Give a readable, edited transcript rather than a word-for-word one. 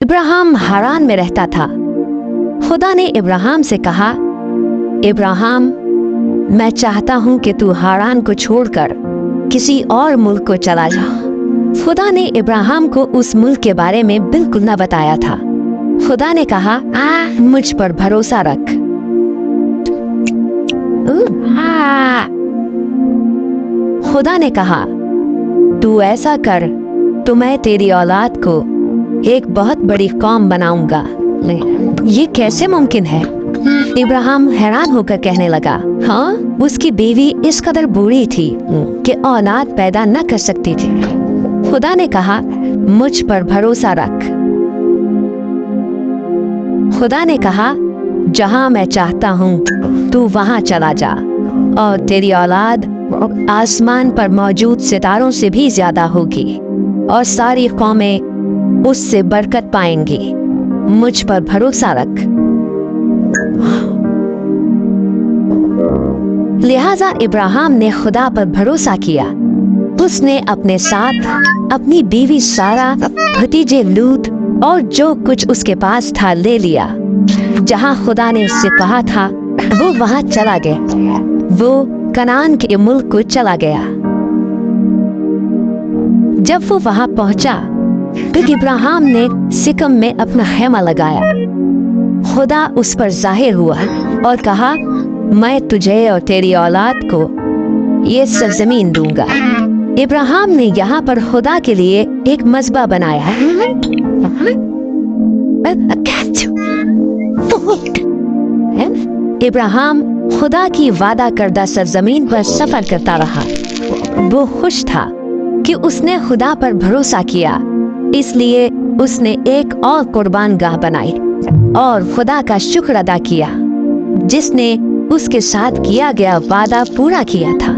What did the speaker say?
इब्राहिम हारान में रहता था। खुदा ने इब्राहिम से कहा, इब्राहिम, मैं चाहता हूं कि तू हारान को छोड़कर किसी और मुल्क को चला जा। खुदा ने इब्राहिम को उस मुल्क के बारे में बिल्कुल न बताया था। खुदा ने कहा, मुझ पर भरोसा रख। खुदा ने कहा, तू ऐसा कर तो मैं तेरी औलाद को एक बहुत बड़ी कौम बनाऊंगा। ये कैसे मुमकिन है? इब्राहिम हैरान होकर कहने लगा, हाँ, उसकी बीवी इस कदर बूढ़ी थी कि औलाद पैदा न कर सकती थी। खुदा ने कहा, मुझ पर भरोसा रख। खुदा ने कहा, जहां मैं चाहता हूं तू वहां चला जा, और तेरी औलाद आसमान पर मौजूद सितारों से भी ज्यादा होगी, और सारी कौमें उससे बरकत पाएंगी। मुझ पर भरोसा रख। लिहाजा इब्राहिम ने खुदा पर भरोसा किया। उसने अपने साथ अपनी बीवी सारा, भतीजे लूत और जो कुछ उसके पास था ले लिया। जहां खुदा ने उससे कहा था वो वहां चला गया। वो कनान के मुल्क को चला गया। जब वो वहां पहुंचा तो इब्राहिम ने सिकम में अपना खेमा लगाया। खुदा उस पर जाहिर हुआ और कहा, मैं तुझे और तेरी औलाद को ये सरजमीन दूंगा। इब्राहिम ने यहाँ पर खुदा के लिए एक मज़बा बनाया। इब्राहिम खुदा की वादा करदा सरजमीन पर सफर करता रहा। वो खुश था कि उसने खुदा पर भरोसा किया, इसलिए उसने एक और कुर्बान गाह बनाई और खुदा का शुक्र अदा किया जिसने उसके साथ किया गया वादा पूरा किया था।